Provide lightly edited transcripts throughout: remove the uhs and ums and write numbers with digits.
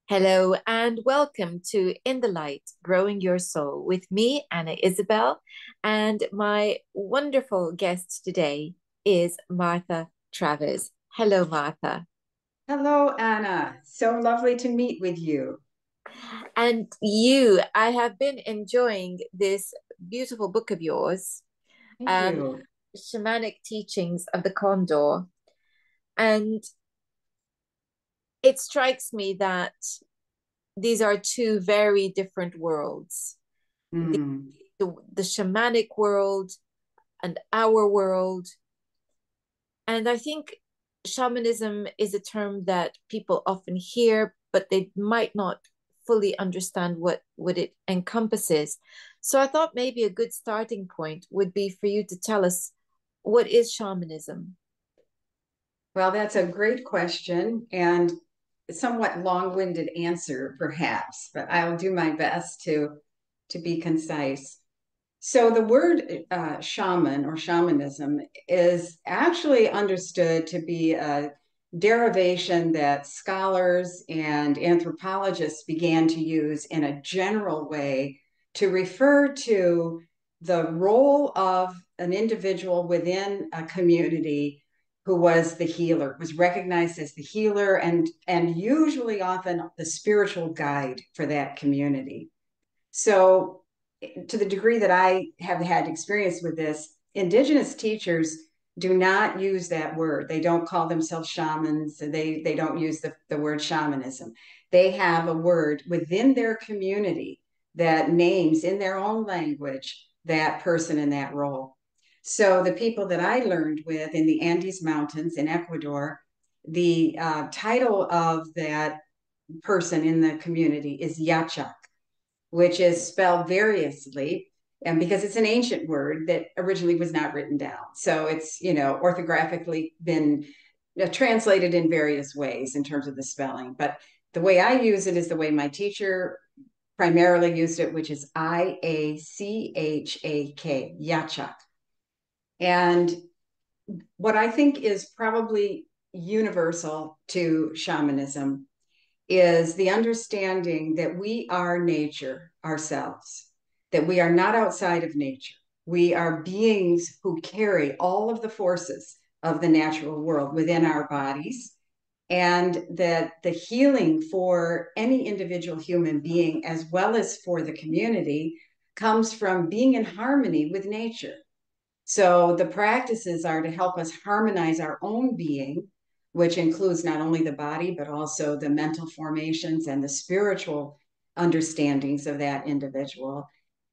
Hello and welcome to In the Light, Growing Your Soul with me, Anna Isabel. And my wonderful guest today is Martha Travers. Hello, Martha. Hello, Anna. So lovely to meet with you. I have been enjoying this beautiful book of yours, Thank um, you. Shamanic Teachings of the Condor. And it strikes me that these are two very different worlds. The, Mm. the shamanic world and our world. And I think shamanism is a term that people often hear, but they might not fully understand what it encompasses. So I thought maybe a good starting point would be for you to tell us what is shamanism? Well, that's a great question and somewhat long-winded answer, perhaps, but I'll do my best to be concise. So the word shaman or shamanism is actually understood to be a derivation that scholars and anthropologists began to use in a general way to refer to the role of an individual within a community who was the healer, was recognized as the healer and usually often the spiritual guide for that community. So to the degree that I have had experience with this, indigenous teachers do not use that word. They don't call themselves shamans. They don't use the word shamanism. They have a word within their community that names in their own language that person in that role. So the people that I learned with in the Andes Mountains in Ecuador, the title of that person in the community is Yacha, which is spelled variously. And because it's an ancient word that originally was not written down. So it's, orthographically been translated in various ways in terms of the spelling. But the way I use it is the way my teacher primarily used it, which is Iachak, Yachak. And what I think is probably universal to shamanism is the understanding that we are nature ourselves, that we are not outside of nature. We are beings who carry all of the forces of the natural world within our bodies, and that the healing for any individual human being, as well as for the community, comes from being in harmony with nature. So the practices are to help us harmonize our own being, which includes not only the body, but also the mental formations and the spiritual understandings of that individual,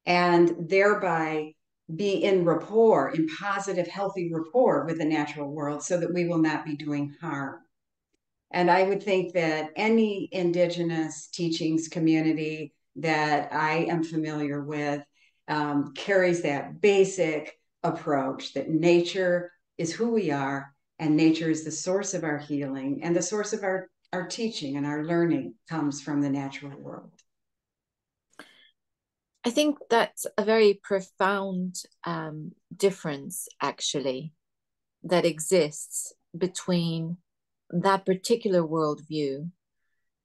and thereby be in rapport, in positive, healthy rapport with the natural world so that we will not be doing harm. And I would think that any indigenous teachings community that I am familiar with carries that basic approach that nature is who we are, and nature is the source of our healing, and the source of our teaching and our learning comes from the natural world. I think that's a very profound difference, actually, that exists between that particular worldview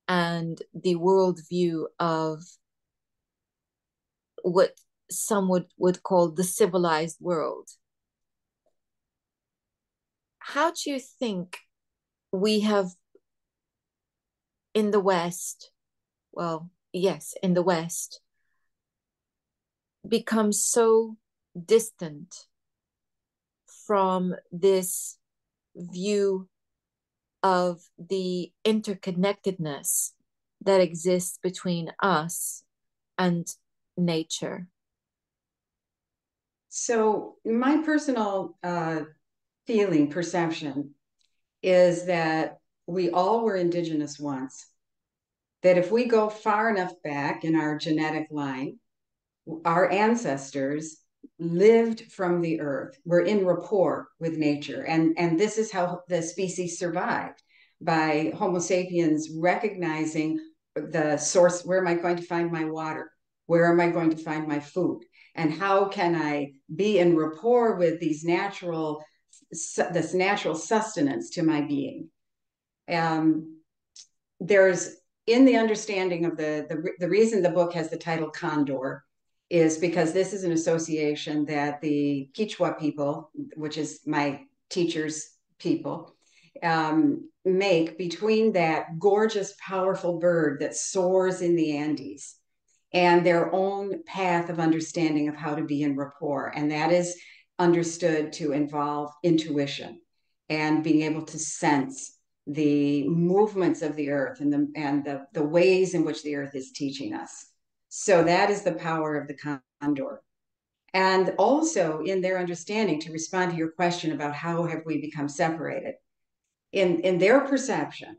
and the worldview of what some would call the civilized world. How do you think we have in the West, well, yes, in the West, become so distant from this view of the interconnectedness that exists between us and nature? So, my personal feeling, perception is that we all were indigenous once, that if we go far enough back in our genetic line, our ancestors lived from the earth, were in rapport with nature. And this is how the species survived, by Homo sapiens recognizing the source. Where am I going to find my water? Where am I going to find my food? And how can I be in rapport with this natural sustenance to my being? Um, there's in the understanding of the reason the book has the title Condor is because this is an association that the Quechua people, which is my teacher's people, make between that gorgeous, powerful bird that soars in the Andes and their own path of understanding of how to be in rapport. And that is understood to involve intuition and being able to sense the movements of the earth and the ways in which the earth is teaching us. So that is the power of the condor. And also in their understanding, to respond to your question about how have we become separated, in their perception,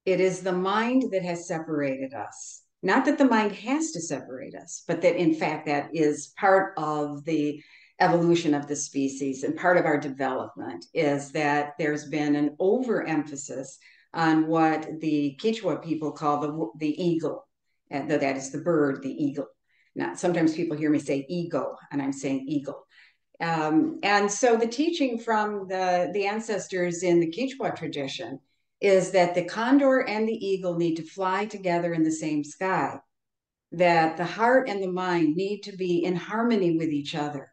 it is the mind that has separated us. Not that the mind has to separate us, but that in fact that is part of the evolution of the species and part of our development is that there's been an overemphasis on what the Quechua people call the eagle. And that is the bird, the eagle. Now, sometimes people hear me say ego, and I'm saying eagle. And so the teaching from the ancestors in the Quechua tradition is that the condor and the eagle need to fly together in the same sky, that the heart and the mind need to be in harmony with each other.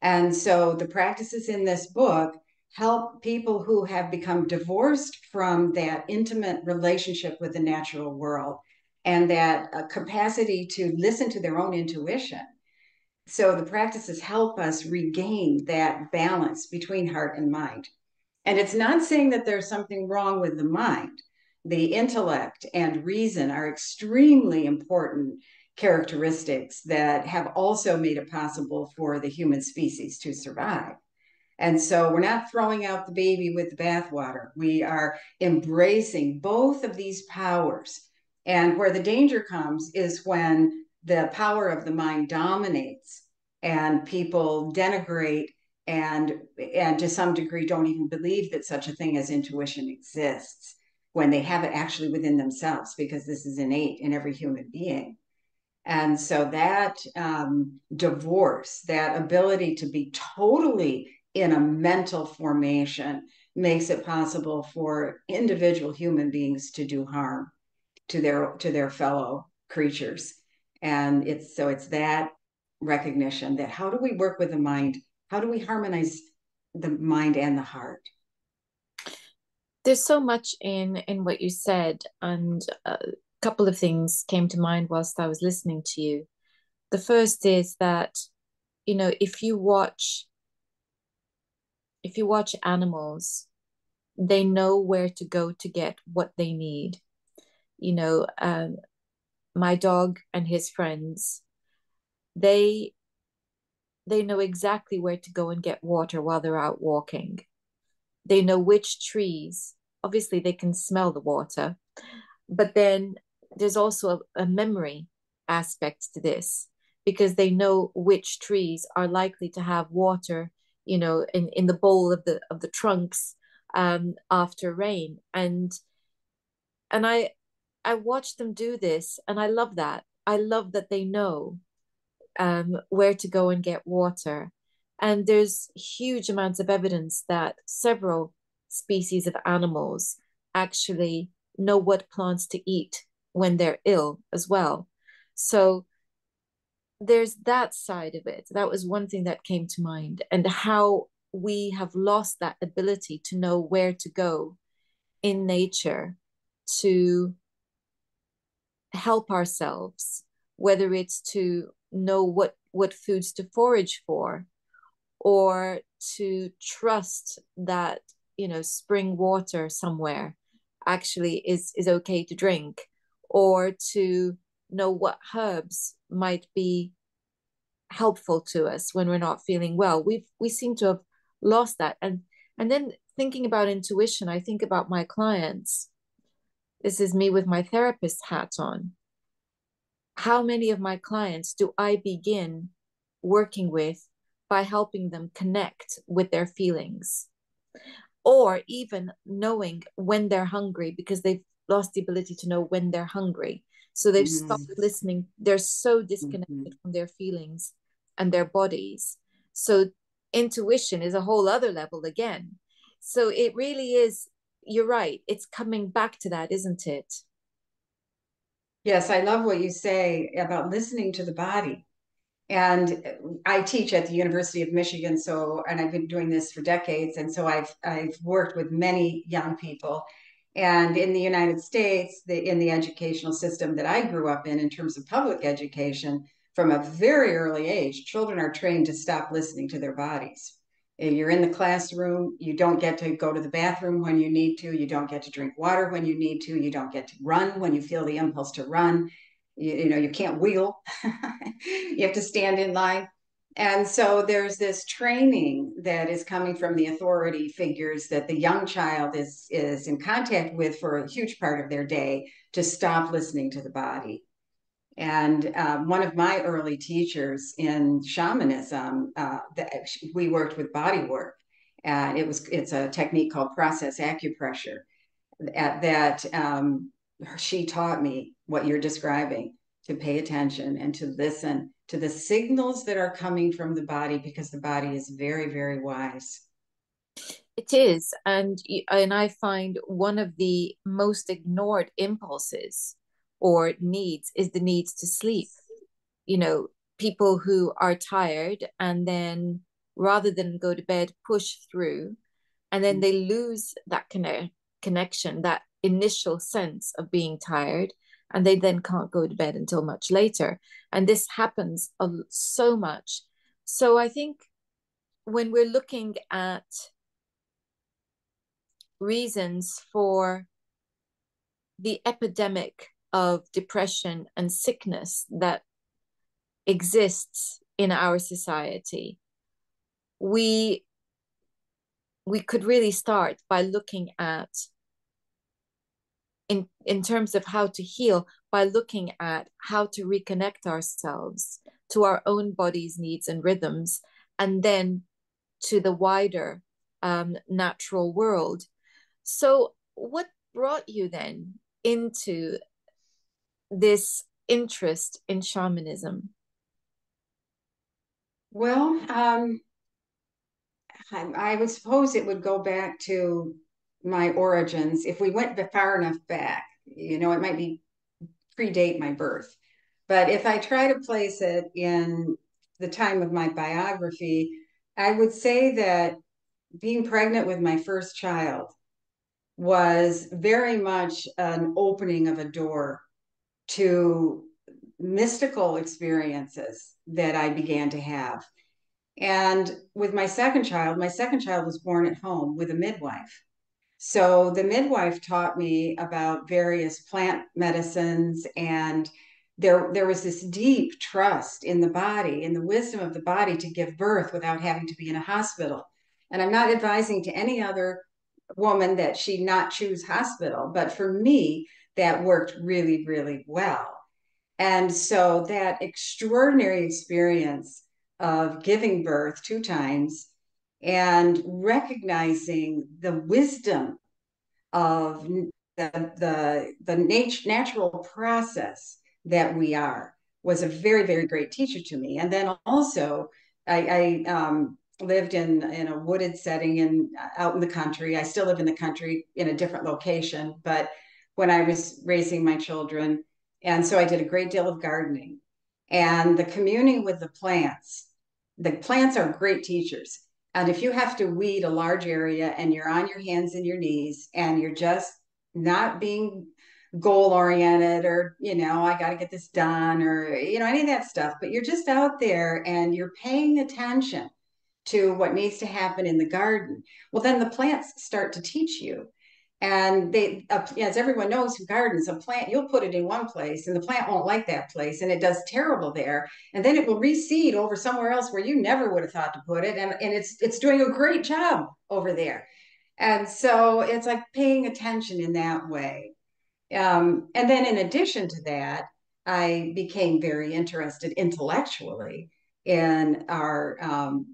And so the practices in this book help people who have become divorced from that intimate relationship with the natural world and that capacity to listen to their own intuition. So the practices help us regain that balance between heart and mind. And it's not saying that there's something wrong with the mind. The intellect and reason are extremely important characteristics that have also made it possible for the human species to survive. And so we're not throwing out the baby with the bathwater. We are embracing both of these powers. And where the danger comes is when the power of the mind dominates and people denigrate and to some degree don't even believe that such a thing as intuition exists when they have it actually within themselves, because this is innate in every human being. And so that divorce, that ability to be totally in a mental formation, makes it possible for individual human beings to do harm to their fellow creatures. And it's that recognition that how do we work with the mind? How do we harmonize the mind and the heart? There's so much in what you said, and a couple of things came to mind whilst I was listening to you. The first is that, if you watch animals, they know where to go to get what they need. You know, my dog and his friends, they they know exactly where to go and get water while they're out walking. They know which trees. Obviously, they can smell the water, but then there's also a memory aspect to this because they know which trees are likely to have water, in the bowl of the trunks after rain. And I watch them do this, and I love that. I love that they know where to go and get water. And there's huge amounts of evidence that several species of animals actually know what plants to eat when they're ill as well. So there's that side of it. That was one thing that came to mind, and how we have lost that ability to know where to go in nature to help ourselves, whether it's to know what foods to forage for, or to trust that spring water somewhere actually is okay to drink, or to know what herbs might be helpful to us when we're not feeling well. We seem to have lost that. And then thinking about intuition, I think about my clients. This is me with my therapist hat on. How many of my clients do I begin working with by helping them connect with their feelings, or even knowing when they're hungry because they've lost the ability to know when they're hungry. So they've stopped Mm-hmm. listening. They're so Mm-hmm. disconnected from their feelings and their bodies. So intuition is a whole other level again. So it really is, you're right. It's coming back to that, isn't it? Yes, I love what you say about listening to the body. And I teach at the University of Michigan, so and I've been doing this for decades, and so I've worked with many young people. And in the United States, in the educational system that I grew up in terms of public education, from a very early age, children are trained to stop listening to their bodies. You're in the classroom, you don't get to go to the bathroom when you need to, you don't get to drink water when you need to, you don't get to run when you feel the impulse to run. You know, you can't wheel. You have to stand in line. And so there's this training that is coming from the authority figures that the young child is in contact with for a huge part of their day to stop listening to the body. And one of my early teachers in shamanism, we worked with body work. And it's a technique called process acupressure that she taught me what you're describing, to pay attention and to listen to the signals that are coming from the body, because the body is very, very wise. It is, and I find one of the most ignored impulses or needs is the needs to sleep. You know, people who are tired and then rather than go to bed, push through, and then they lose that connection, that initial sense of being tired, and they then can't go to bed until much later. And this happens so much. So I think when we're looking at reasons for the epidemic of depression and sickness that exists in our society, we we could really start by looking at in terms of how to heal, by looking at how to reconnect ourselves to our own body's needs and rhythms, and then to the wider natural world. So what brought you then into this interest in shamanism? Well, I would suppose it would go back to my origins. If we went far enough back, you know, it might be predate my birth. But if I try to place it in the time of my biography, I would say that being pregnant with my first child was very much an opening of a door to mystical experiences that I began to have. And with my second child was born at home with a midwife. So the midwife taught me about various plant medicines, and there was this deep trust in the body, in the wisdom of the body to give birth without having to be in a hospital. And I'm not advising to any other woman that she not choose hospital, but for me, that worked really, really well. And so that extraordinary experience of giving birth two times and recognizing the wisdom of the natural process that we are was a very, very great teacher to me. And then also, I lived in a wooded setting and out in the country. I still live in the country in a different location, but when I was raising my children, and so I did a great deal of gardening and the communing with the plants. The plants are great teachers. And if you have to weed a large area and you're on your hands and your knees and you're just not being goal oriented or, you know, I got to get this done or, you know, any of that stuff, but you're just out there and you're paying attention to what needs to happen in the garden. Well, then the plants start to teach you. And as everyone knows who gardens, a plant, you'll put it in one place and the plant won't like that place and it does terrible there. And then it will reseed over somewhere else where you never would have thought to put it. And it's doing a great job over there. And so it's like paying attention in that way. And then in addition to that, I became very interested intellectually in our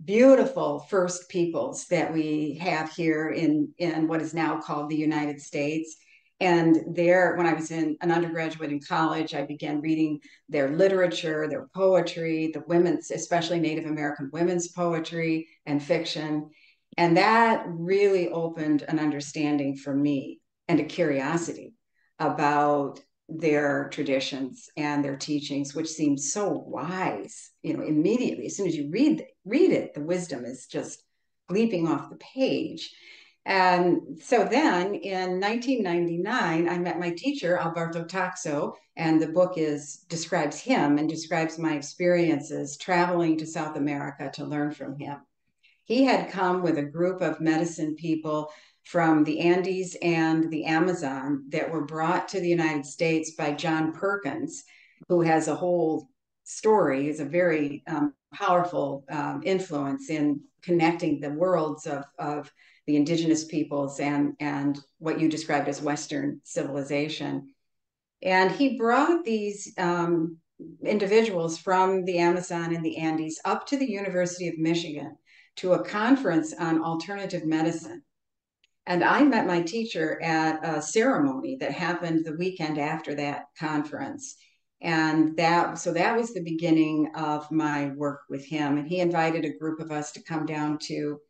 beautiful first peoples that we have here in what is now called the United States. And there, when I was in an undergraduate in college, I began reading their literature, their poetry, the women's, especially Native American women's poetry and fiction. And that really opened an understanding for me and a curiosity about their traditions and their teachings, which seem so wise, immediately. As soon as you read it, the wisdom is just leaping off the page. And so then in 1999, I met my teacher, Alberto Taxo, and the book describes him and describes my experiences traveling to South America to learn from him. He had come with a group of medicine people from the Andes and the Amazon that were brought to the United States by John Perkins, who has a whole story, is a very powerful influence in connecting the worlds of the indigenous peoples and what you described as Western civilization. And he brought these individuals from the Amazon and the Andes up to the University of Michigan to a conference on alternative medicine. And I met my teacher at a ceremony that happened the weekend after that conference. And that was the beginning of my work with him. And he invited a group of us to come down to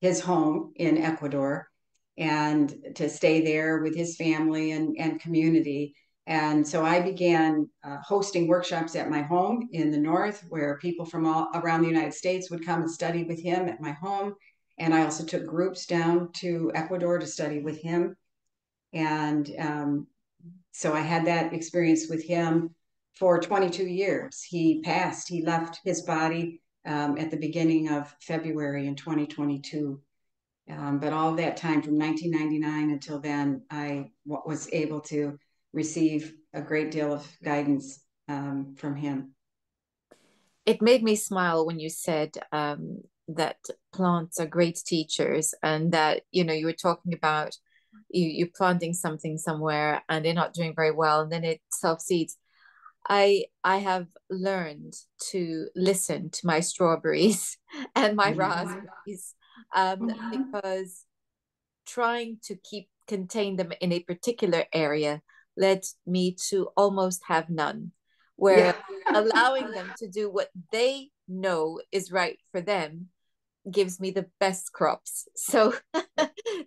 his home in Ecuador and to stay there with his family and community. And so I began hosting workshops at my home in the north, where people from all around the United States would come and study with him at my home. And I also took groups down to Ecuador to study with him. And so I had that experience with him for 22 years. He passed, he left his body at the beginning of February in 2022. But all that time from 1999 until then, I was able to receive a great deal of guidance from him. It made me smile when you said that plants are great teachers, and that you were talking about you planting something somewhere and they're not doing very well, and then it self seeds. I have learned to listen to my strawberries and my raspberries, because trying to contain them in a particular area led me to almost have none, where Yeah. allowing them to do what they know is right for them gives me the best crops. So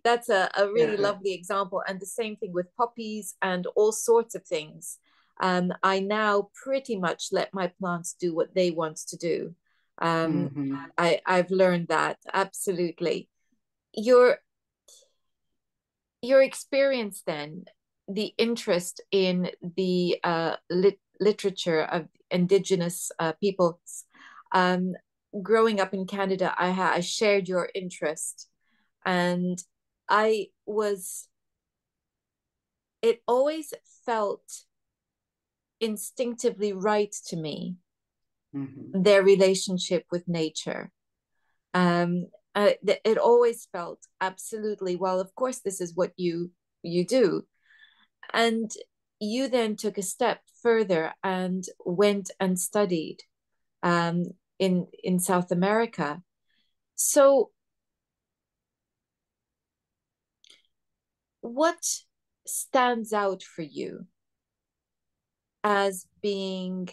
that's a really Yeah. lovely example. And the same thing with poppies and all sorts of things. I now pretty much let my plants do what they want to do. Mm-hmm. I've learned that absolutely. Your your experience then, the interest in the literature of indigenous peoples. Um, Growing up in Canada, I shared your interest, and I was. It always felt instinctively right to me, Mm-hmm. their relationship with nature. Um, it always felt absolutely, well, of course, this is what you do. And you then took a step further and went and studied um, in South America. So, what stands out for you as being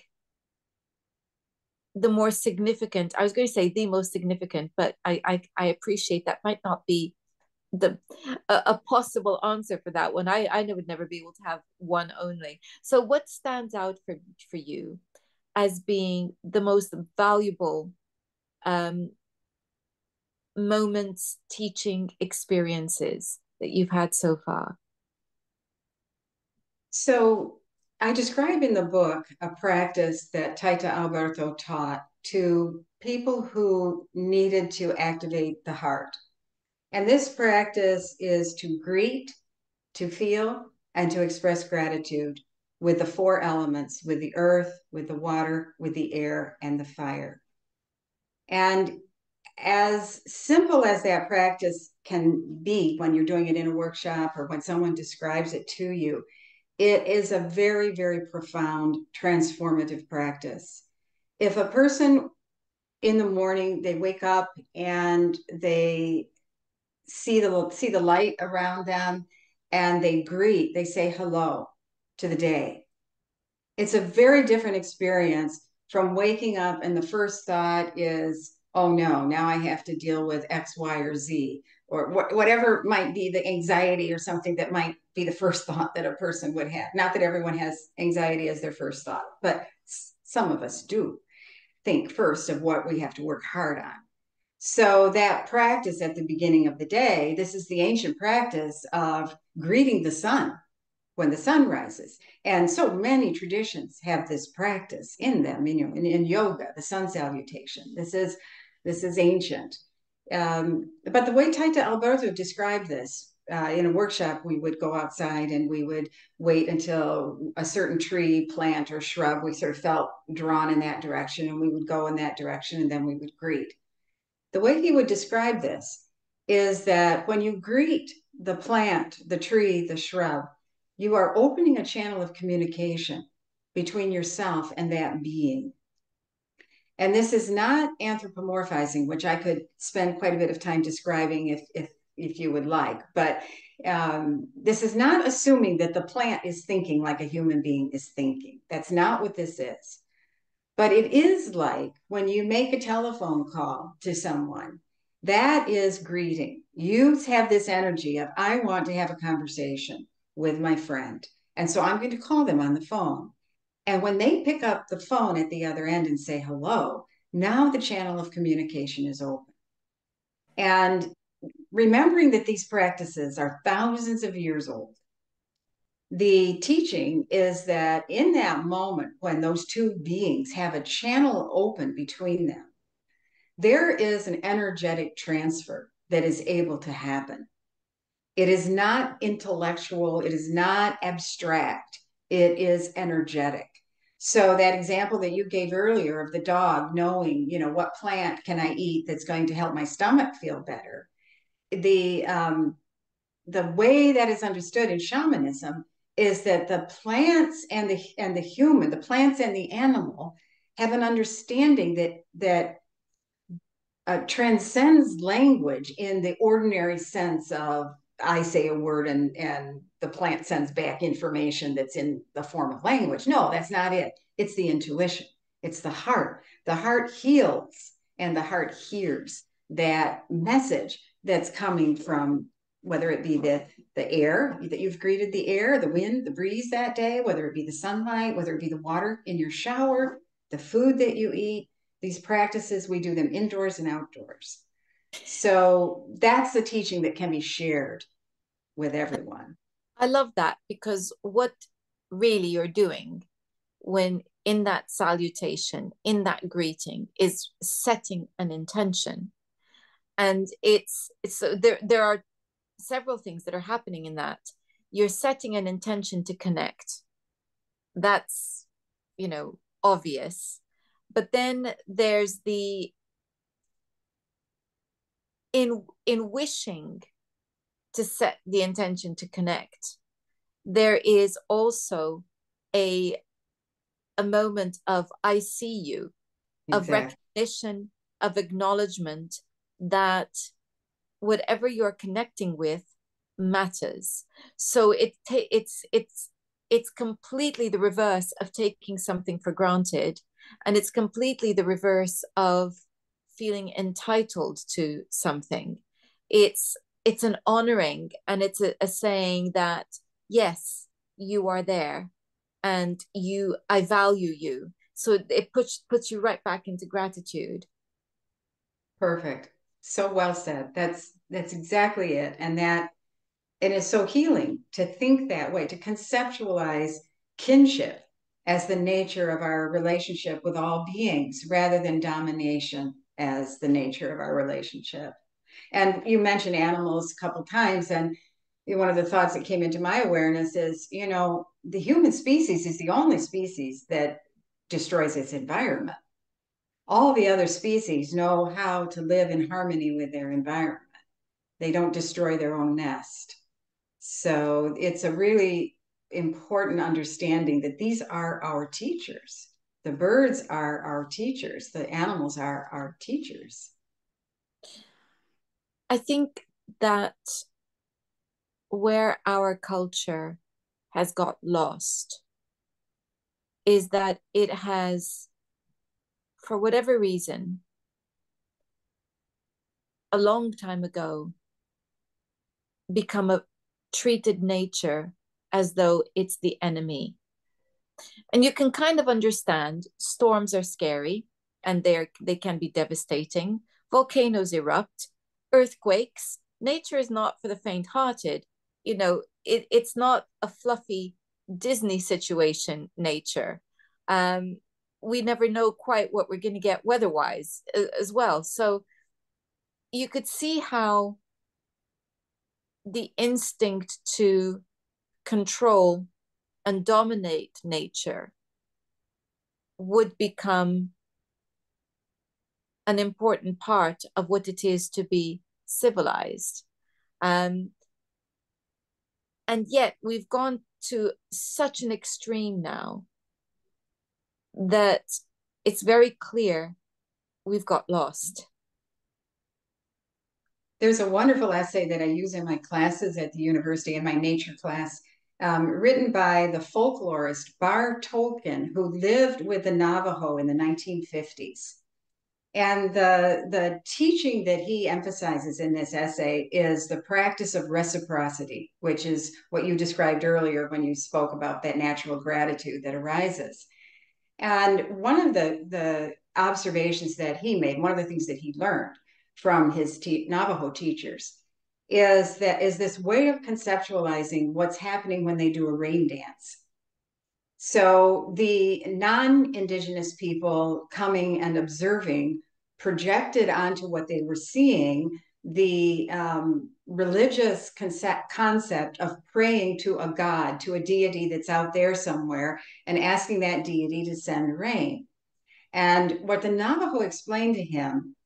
the more significant? I was going to say the most significant, but I appreciate that might not be the a possible answer for that one. I would never be able to have one only. So, what stands out for you as being the most valuable um, moments, teaching experiences that you've had so far? So I describe in the book a practice that Taita Alberto taught to people who needed to activate the heart. And this practice is to greet, to feel, and to express gratitude with the four elements, with the earth, with the water, with the air, and the fire. And as simple as that practice can be when you're doing it in a workshop or when someone describes it to you, it is a very, very profound transformative practice. If a person in the morning, they wake up and they see the light around them and they say hello to the day. It's a very different experience from waking up and the first thought is, oh no, now I have to deal with X, Y, or Z, or whatever might be the anxiety or something that might be the first thought that a person would have. Not that everyone has anxiety as their first thought, but some of us do think first of what we have to work hard on. So that practice at the beginning of the day, this is the ancient practice of greeting the sun when the sun rises. And so many traditions have this practice in them, in yoga, the sun salutation. This is ancient. But the way Taita Alberto described this, in a workshop, we would go outside and we would wait until a certain tree, plant, or shrub, we sort of felt drawn in that direction, and we would go in that direction, and then we would greet. The way he would describe this is that when you greet the plant, the tree, the shrub, you are opening a channel of communication between yourself and that being. And this is not anthropomorphizing, which I could spend quite a bit of time describing if you would like. But this is not assuming that the plant is thinking like a human being is thinking. That's not what this is. But it is like when you make a telephone call to someone, that is greeting. You have this energy of, I want to have a conversation with my friend. And so I'm going to call them on the phone. And when they pick up the phone at the other end and say hello, now the channel of communication is open. And remembering that these practices are thousands of years old, the teaching is that in that moment when those two beings have a channel open between them, there is an energetic transfer that is able to happen. It is not intellectual, it is not abstract, it is energetic. So that example that you gave earlier of the dog knowing, what plant can I eat that's going to help my stomach feel better. The way that is understood in shamanism is that the plants and the human, the plants and the animal, have an understanding that transcends language in the ordinary sense of I say a word and the plant sends back information that's in the form of language. No, that's not it. It's the intuition. It's the heart. The heart heals and the heart hears that message that's coming from, whether it be the air that you've greeted, the air, the wind, the breeze that day, whether it be the sunlight, whether it be the water in your shower, the food that you eat. These practices, we do them indoors and outdoors. So that's the teaching that can be shared with everyone. I love that, because what really you're doing when in that salutation, in that greeting, is setting an intention. And it's there are several things that are happening in that. You're setting an intention to connect. That's, obvious. But then there's the in wishing to set the intention to connect, there is also a a moment of I see you, of Exactly. recognition, of acknowledgement that whatever you're connecting with matters. So it's completely the reverse of taking something for granted, and it's completely the reverse of feeling entitled to something. It's an honoring, and it's a saying that yes, you are there, and I value you. So it puts you right back into gratitude. Perfect. So well said. That's exactly it. And it's so healing to think that way, to conceptualize kinship as the nature of our relationship with all beings rather than domination as the nature of our relationship. And you mentioned animals a couple times, and one of the thoughts that came into my awareness is, the human species is the only species that destroys its environment. All the other species know how to live in harmony with their environment. They don't destroy their own nest. So it's a really important understanding that these are our teachers. The birds are our teachers. The animals are our teachers. I think that where our culture has got lost is that it has, for whatever reason, a long time ago, become treated nature as though it's the enemy. And you can kind of understand storms are scary and they can be devastating. Volcanoes erupt, earthquakes. Nature is not for the faint-hearted. It's not a fluffy Disney situation, nature. Um, we never know quite what we're going to get weather-wise as well. So you could see how the instinct to control and dominate nature would become an important part of what it is to be civilized. Um, and yet we've gone to such an extreme now that it's very clear we've got lost. There's a wonderful essay that I use in my classes at the university, in my nature class, written by the folklorist Bar Tolkien, who lived with the Navajo in the 1950s. And the teaching that he emphasizes in this essay is the practice of reciprocity, which is what you described earlier when you spoke about that natural gratitude that arises. And one of the observations that he made, one of the things that he learned from his Navajo teachers, is this way of conceptualizing what's happening when they do a rain dance. So the non-Indigenous people coming and observing projected onto what they were seeing the religious concept of praying to a god, to a deity that's out there somewhere, and asking that deity to send rain. And what the Navajo explained to him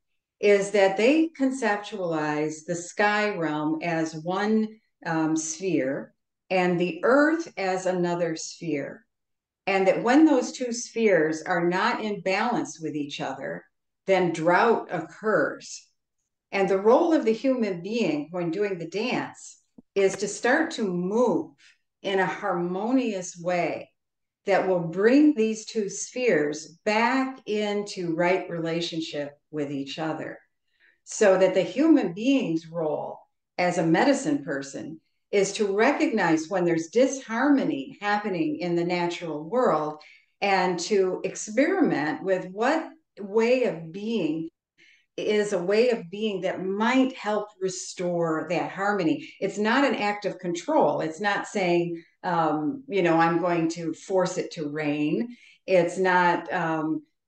is that they conceptualize the sky realm as one sphere and the earth as another sphere. And that when those two spheres are not in balance with each other, then drought occurs. And the role of the human being when doing the dance is to start to move in a harmonious way that will bring these two spheres back into right relationship with each other. So that the human being's role as a medicine person is to recognize when there's disharmony happening in the natural world and to experiment with what way of being is a way of being that might help restore that harmony. It's not an act of control. It's not saying, I'm going to force it to rain. It's not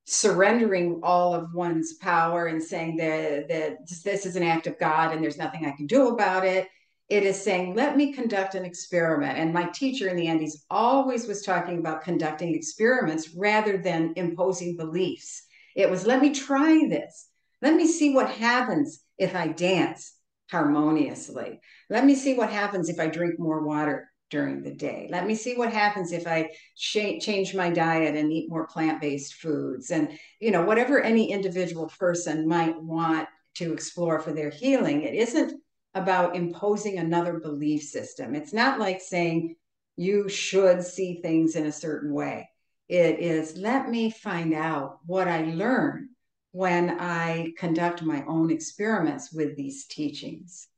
surrendering all of one's power and saying that this is an act of God and there's nothing I can do about it. It is saying, let me conduct an experiment. And my teacher in the Andes always was talking about conducting experiments rather than imposing beliefs. It was, let me try this. Let me see what happens if I dance harmoniously. Let me see what happens if I drink more water during the day. Let me see what happens if I change my diet and eat more plant-based foods. And, whatever any individual person might want to explore for their healing, it isn't about imposing another belief system. It's not like saying you should see things in a certain way. It is, let me find out what I learn when I conduct my own experiments with these teachings.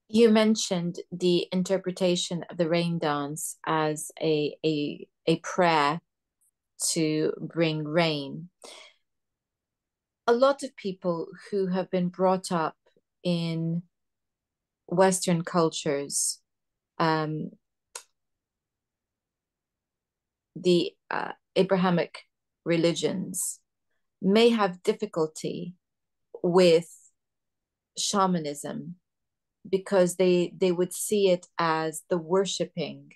You mentioned the interpretation of the rain dance as a prayer to bring rain. A lot of people who have been brought up in Western cultures, um, the Abrahamic religions, may have difficulty with shamanism because they would see it as the worshiping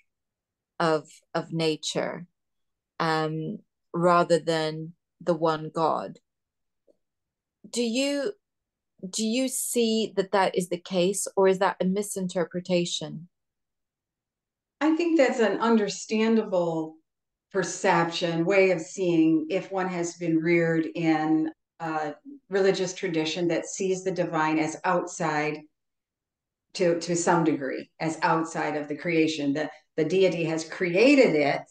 of nature, rather than the one God. Do you see that that is the case, or is that a misinterpretation? I think that's an understandable perception, way of seeing if one has been reared in a religious tradition that sees the divine as outside to some degree, as outside of the creation. The deity has created it,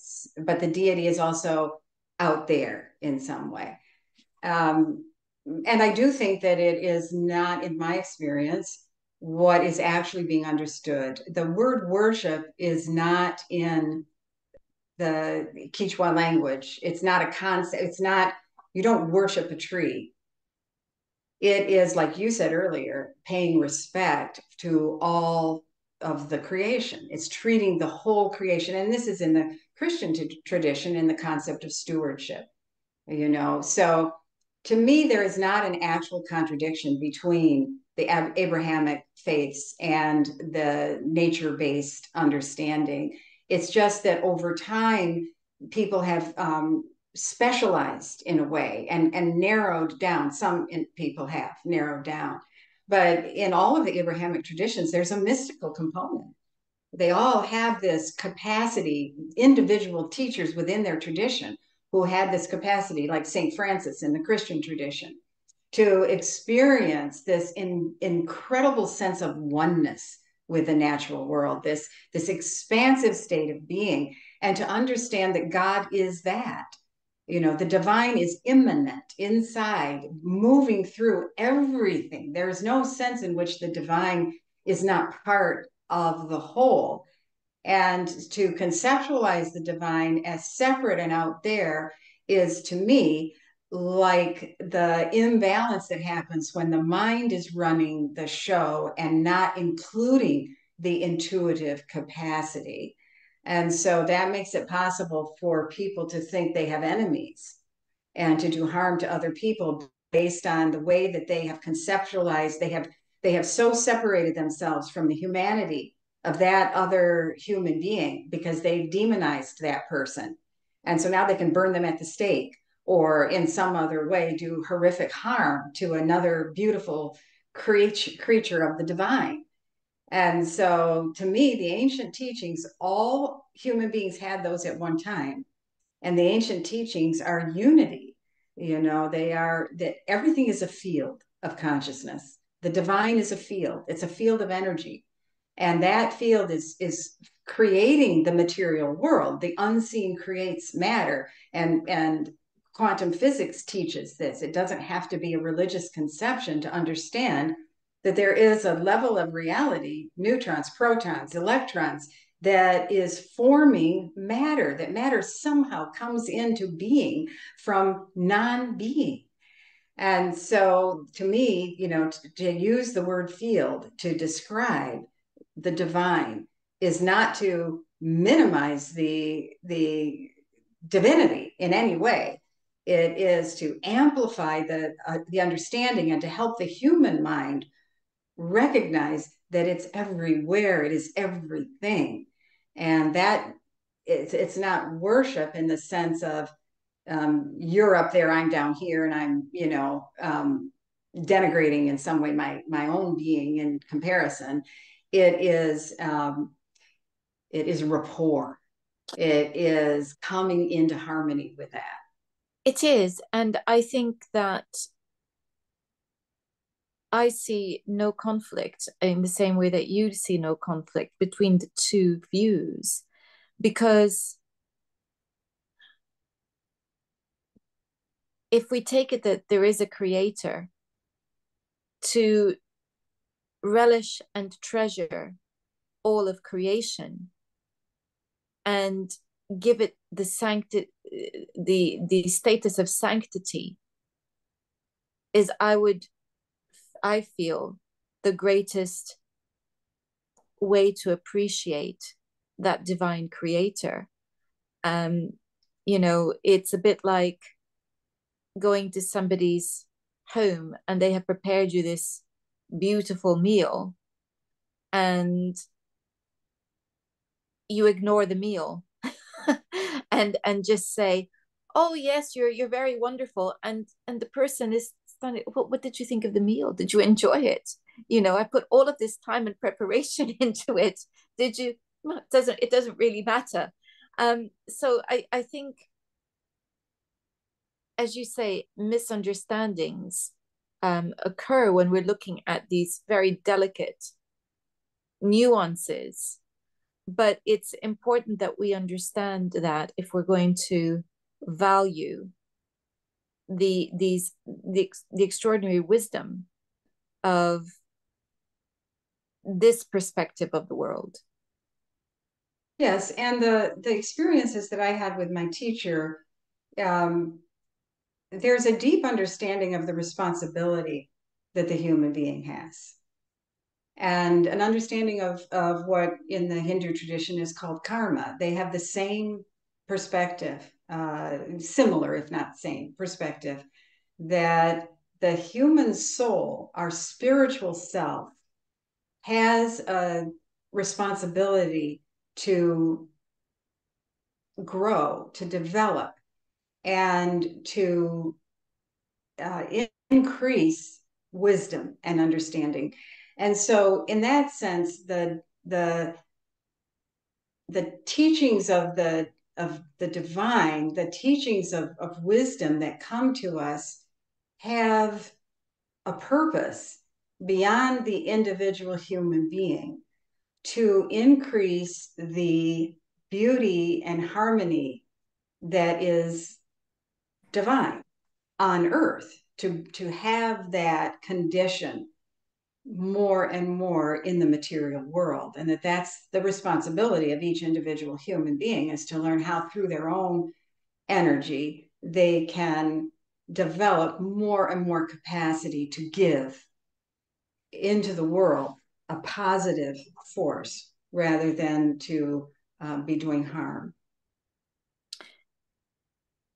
but the deity is also out there in some way. And I do think that it is not, in my experience, what is actually being understood. The word worship is not in the Quechua language. It's not a concept. It's not, you don't worship a tree. It is, like you said earlier, paying respect to all of the creation. It's treating the whole creation. And this is in the Christian tradition in the concept of stewardship, you know. So to me, there is not an actual contradiction between the Abrahamic faiths and the nature-based understanding. It's just that over time, people have specialized in a way and narrowed down. Some people have narrowed down. But in all of the Abrahamic traditions, there's a mystical component. They all have this capacity, individual teachers within their tradition who had this capacity, like St. Francis in the Christian tradition, to experience this incredible sense of oneness with the natural world, this expansive state of being, and to understand that God is that. You know, the divine is immanent inside, moving through everything. There's no sense in which the divine is not part of the whole. And to conceptualize the divine as separate and out there is, to me, like the imbalance that happens when the mind is running the show and not including the intuitive capacity. And so that makes it possible for people to think they have enemies and to do harm to other people based on the way that they have conceptualized. They have so separated themselves from the humanity of that other human being because they've demonized that person. And so now they can burn them at the stake or in some other way do horrific harm to another beautiful creature of the divine. And so to me, the ancient teachings, all human beings had those at one time. And the ancient teachings are unity. You know, they are that everything is a field of consciousness. The divine is a field. It's a field of energy. And that field is creating the material world. The unseen creates matter. And quantum physics teaches this. It doesn't have to be a religious conception to understand that there is a level of reality, neutrons, protons, electrons, that is forming matter, that matter somehow comes into being from non-being. And so to me, you know, to use the word field to describe the divine is not to minimize the divinity in any way. It is to amplify the understanding and to help the human mind recognize that it's everywhere, it is everything. And that it's not worship in the sense of you're up there, I'm down here, and I'm, you know, denigrating in some way my own being in comparison. It is rapport. It is coming into harmony with that. It is. And I think that I see no conflict in the same way that you see no conflict between the two views, because if we take it that there is a creator, to relish and treasure all of creation and give it the status of sanctity is, I feel, the greatest way to appreciate that divine creator. um you know, it's a bit like going to somebody's home and they have prepared you this beautiful meal, and you ignore the meal and just say, oh yes, you're very wonderful, and the person is stunning. What did you think of the meal? Did you enjoy it? You know, I put all of this time and preparation into it. Did you? Well, it doesn't really matter. So I think, as you say, misunderstandings occur when we're looking at these very delicate nuances. But it's important that we understand that if we're going to value the extraordinary wisdom of this perspective of the world. Yes, and the experiences that I had with my teacher, um, there's a deep understanding of the responsibility that the human being has, and an understanding of what in the Hindu tradition is called karma. They have the same perspective, similar, if not same perspective, that the human soul, our spiritual self, has a responsibility to grow, to develop, and to increase wisdom and understanding. And so, in that sense, the teachings of the divine, the teachings of wisdom that come to us have a purpose beyond the individual human being to increase the beauty and harmony that is divine on earth, to have that condition more and more in the material world, and that's the responsibility of each individual human being, is to learn how through their own energy they can develop more and more capacity to give into the world a positive force rather than to be doing harm.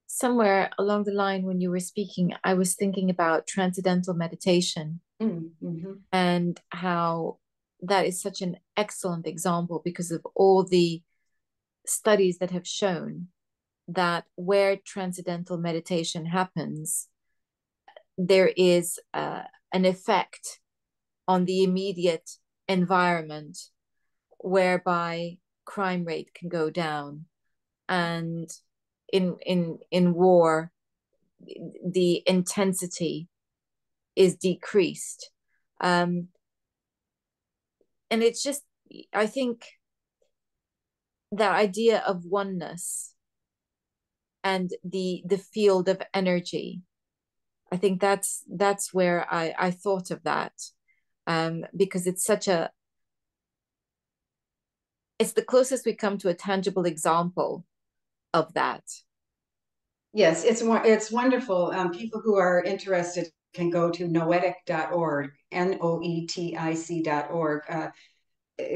Somewhere along the line, when you were speaking, I was thinking about transcendental meditation Mm-hmm. and how that is such an excellent example because of all the studies that have shown that where transcendental meditation happens, there is an effect on the immediate environment whereby crime rate can go down, and in war the intensity is decreased. um and it's just, I think, that idea of oneness and the field of energy, I think that's where I thought of that, because it's the closest we come to a tangible example of that. Yes, it's wonderful. People who are interested can go to noetic.org, noetic.org,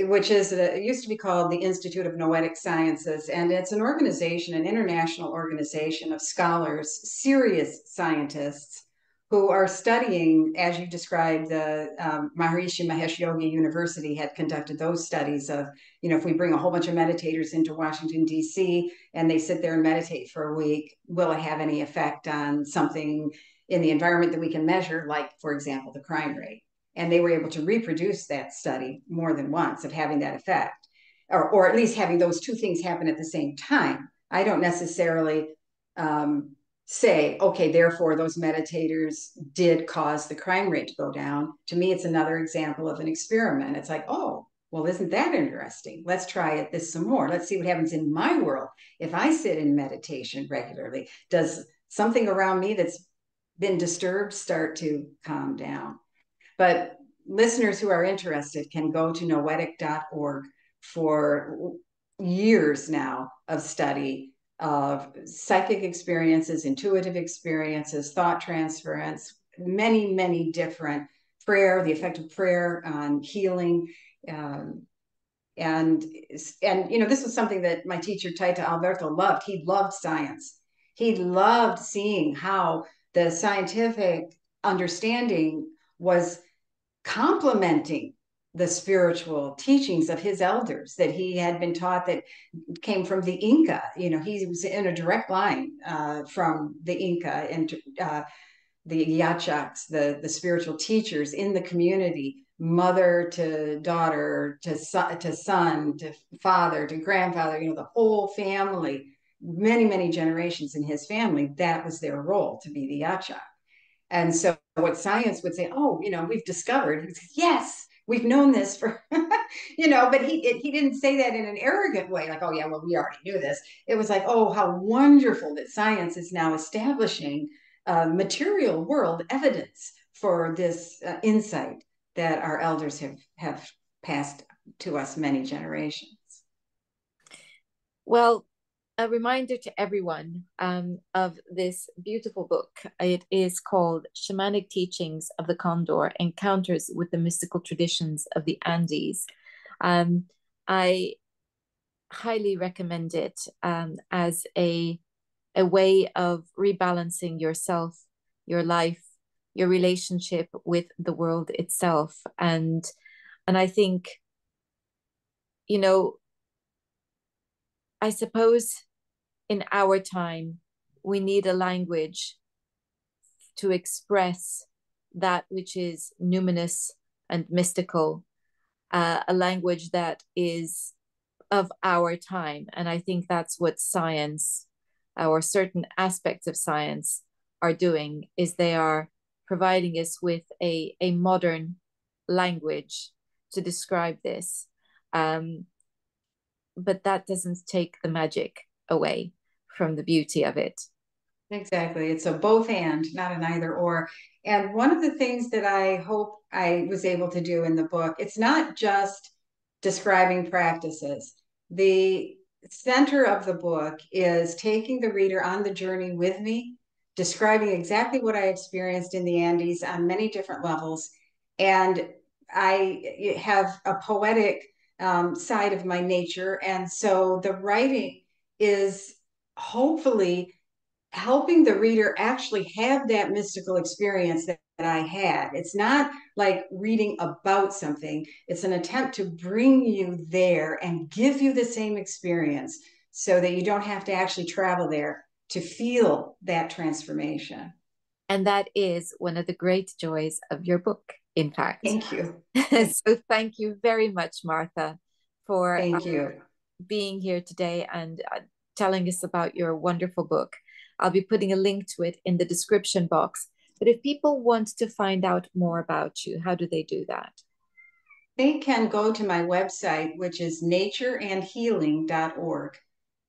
which is it used to be called the Institute of Noetic Sciences, and it's an organization, an international organization of scholars, serious scientists who are studying, as you described, the Maharishi Mahesh Yogi University had conducted those studies of, if we bring a whole bunch of meditators into Washington, D.C., and they sit there and meditate for a week, will it have any effect on something in the environment that we can measure, like, for example, the crime rate? And they were able to reproduce that study more than once of having that effect, or at least having those two things happen at the same time. I don't necessarily say, okay, therefore those meditators did cause the crime rate to go down. To me, it's another example of an experiment. It's like, oh, well, isn't that interesting? Let's try it this some more. Let's see what happens in my world. If I sit in meditation regularly, does something around me that's been disturbed start to calm down? But listeners who are interested can go to noetic.org for years now of study of psychic experiences, intuitive experiences, thought transference, many, many different prayer, the effect of prayer on healing. Um, and this was something that my teacher Taita Alberto loved. He loved science. He loved seeing how the scientific understanding was complementing the spiritual teachings of his elders that he had been taught, that came from the Inca. He was in a direct line from the Inca and the Yachaks, the spiritual teachers in the community, mother to daughter, to son, to father, to grandfather, the whole family, many, many generations in his family, that was their role, to be the Yachak. And so what science would say, oh, we've discovered, yes, we've known this for, but he didn't say that in an arrogant way, like, oh yeah, well, we already knew this. It was like, oh, how wonderful that science is now establishing material world evidence for this insight that our elders have passed to us many generations. Well, a reminder to everyone of this beautiful book. It is called Shamanic Teachings of the Condor, Encounters with the Mystical Traditions of the Andes. I highly recommend it as a way of rebalancing yourself, your life, your relationship with the world itself. And I think, you know, I suppose in our time, we need a language to express that which is numinous and mystical, a language that is of our time. And I think that's what science or certain aspects of science are doing, is they are providing us with a modern language to describe this. But that doesn't take the magic away from the beauty of it. Exactly. It's a both and, not an either or. And one of the things that I hope I was able to do in the book, it's not just describing practices. The center of the book is taking the reader on the journey with me, describing exactly what I experienced in the Andes on many different levels. And I have a poetic side of my nature. And so the writing is hopefully helping the reader actually have that mystical experience that I had. It's not like reading about something, it's an attempt to bring you there and give you the same experience so that you don't have to actually travel there to feel that transformation. And that is one of the great joys of your book, in fact. Thank you. So thank you very much, Martha, for Thank you. being here today and telling us about your wonderful book. I'll be putting a link to it in the description box. But if people want to find out more about you, how do they do that? They can go to my website, which is natureandhealing.org.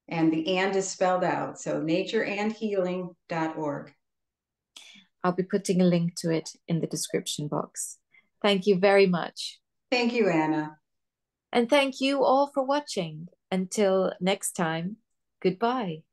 And the and is spelled out. So natureandhealing.org. I'll be putting a link to it in the description box. Thank you very much. Thank you, Anna. And thank you all for watching. Until next time, goodbye.